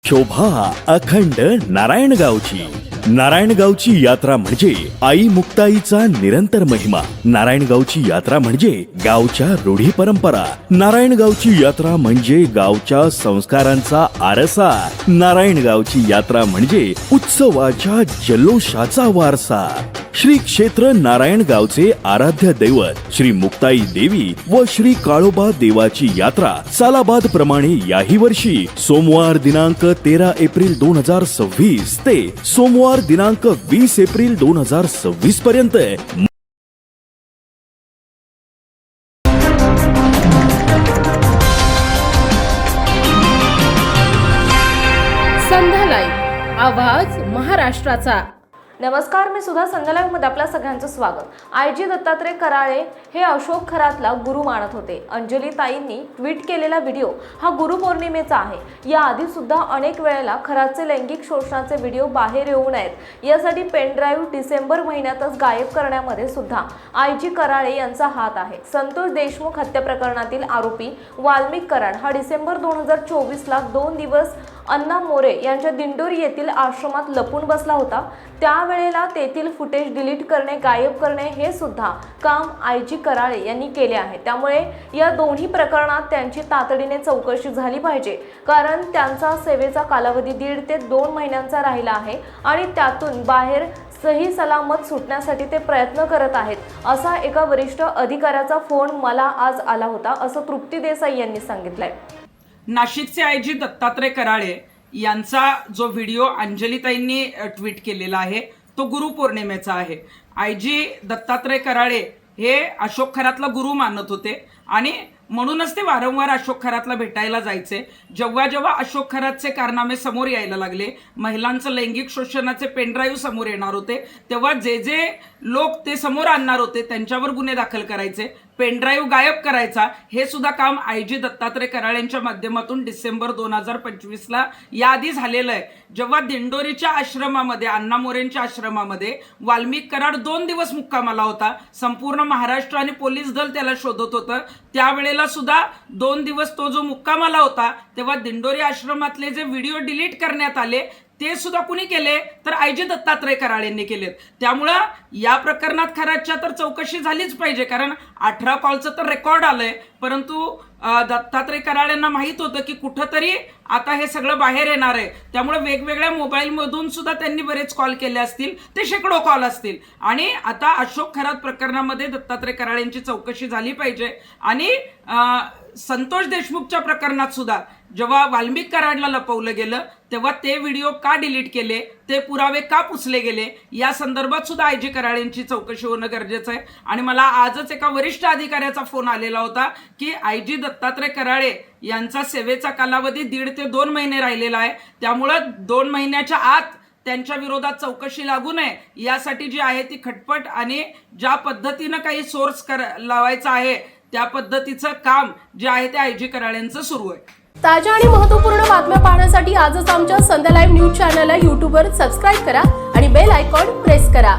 शोभा अखंड नारायणगावची। नारायणगावची यात्रा म्हणजे आई मुक्ताईचा निरंतर महिमा। नारायणगावची यात्रा म्हणजे गावच्या रूढी परंपरा। नारायणगावची यात्रा म्हणजे गावच्या संस्कारांचा आरसा। नारायणगावची यात्रा म्हणजे उत्सवाच्या जल्लोषाचा वारसा। श्री क्षेत्र नारायणगावचे आराध्य दैवत श्री मुक्ताई देवी व श्री काळोबा देवाची यात्रा सालाबाद प्रमाणे याही वर्षी सोमवार दिनांक 13 एप्रिल 2026 ते सोमवार दिनांक 20 एप्रिल 2026 पर्यंत संध्या लाईव्ह, आवाज महाराष्ट्राचा। नमस्कार, मी सुधा संध्या लाईव्ह मध्ये आपल्या सगळ्यांचं स्वागत। आयजी दत्तात्रय कराळे हे अशोक खरातला गुरु मानत होते। अंजली ताईंनी ट्विट केलेला व्हिडिओ हा गुरुपौर्णिमेचा आहे। या आधी सुद्धा अनेक वेळेला खरातचे लैंगिक शोषणाचे व्हिडिओ बाहेर येऊ नयेत यासाठी पेन ड्राईव्ह डिसेंबर महिन्यातच गायब करण्यामध्ये सुद्धा आयजी कराळे यांचा हात आहे। संतोष देशमुख हत्या प्रकरणातील आरोपी वाल्मिक कराड हा डिसेंबर 2024 ला 2 दिवस अण्णा मोरे यांच्या दिंडोरी येथील आश्रमात लपून बसला होता। त्यावेळेला तेथील फुटेज डिलीट करणे, गायब करणे हे सुद्धा काम आयजी कराळे यांनी केले आहे। त्यामुळे या दोन्ही प्रकरणात त्यांची तातडीने चौकशी झाली पाहिजे, कारण त्यांचा सेवेचा कालावधी 1.5 ते 2 महिन्यांचा राहिला आहे आणि त्यातून बाहेर सही सलामत सुटण्यासाठी ते प्रयत्न करत आहेत असा एका वरिष्ठ अधिकाऱ्याचा फोन मला आज आला होता, असं तृप्ती देसाई यांनी सांगितलंय। नाशिकचे आयजी दत्तात्रय कराळे यांचा जो व्हिडिओ अंजलीताईंनी ट्विट केलेला आहे तो गुरुपौर्णिमेचा आहे। आयजी दत्तात्रय कराळे हे अशोक खरातला गुरु मानत होते आणि म्हणूनच ते वारंवार अशोक खरातला भेटायला जायचे। जेव्हा जेव्हा अशोक खरातचे कारनामे समोर यायला लागले, महिलांचं लैंगिक शोषणाचे पेनड्राईव्ह समोर येणार होते, तेव्हा जे जे लोक ते समोर आणणार होते त्यांच्यावर गुन्हे दाखल करायचे, पेनड्राईव्ह गायब करायचा, हे सुद्धा काम आयजी दत्तात्रय कराळेंच्या माध्यमातून डिसेंबर 2025 ला याआधी झालेलं आहे। जेव्हा दिंडोरीच्या आश्रमामध्ये, अण्णा मोरेंच्या आश्रमामध्ये वाल्मिक कराड 2 दिवस मुक्कामाला होता, संपूर्ण महाराष्ट्र आणि पोलीस दल त्याला शोधत होतं, त्यावेळेला सुद्धा 2 दिवस तो जो मुक्कामाला होता तेव्हा दिंडोरी आश्रमातले जे व्हिडिओ डिलीट करण्यात आले ते सुद्धा कुणी केले तर आयजी दत्तात्रय कराळेंनी केलेत। त्यामुळं या प्रकरणात खरातच्या तर चौकशी झालीच पाहिजे, कारण 18 कॉलचं तर रेकॉर्ड आलंय, परंतु दत्तात्रय कराळेंना माहित होतं की कुठंतरी आता हे सगळं बाहेर येणार आहे। त्यामुळे वेगवेगळ्या मोबाईलमधून सुद्धा त्यांनी बरेच कॉल केले असतील, ते शेकडो कॉल असतील आणि आता अशोक खरात प्रकरणामध्ये दत्तात्रय कराळेंची चौकशी झाली पाहिजे। आणि संतोष देशमुखच्या प्रकरणात सुद्धा जेव्हा वाल्मिक कराडला लपवलं गेलं तेव्हा ते व्हिडिओ का डिलीट केले, ते पुरावे का पुसले गेले, या संदर्भात सुद्धा आयजी कराळेंची चौकशी होणं गरजेचं आहे। आणि मला आजच एका वरिष्ठ अधिकाऱ्याचा फोन आलेला होता की आयजी दत्तात्रय कराळे यांचा सेवेचा कालावधी 1.5 ते 2 महिने राहिलेला आहे, त्यामुळं 2 महिन्याच्या आत त्यांच्या विरोधात चौकशी लागू नये यासाठी जी आहे ती खटपट आणि ज्या पद्धतीनं काही सोर्स लावायचं आहे त्या पद्धतीचं काम जे आहे ते आयजी कराळेंचं सुरू आहे। ताज्या आणि महत्त्वपूर्ण बातम्या पाहण्यासाठी आजच आमच्या संध्या लाईव्ह न्यूज चॅनलला YouTube वर सबस्क्राईब करा आणि बेल आयकॉन प्रेस करा।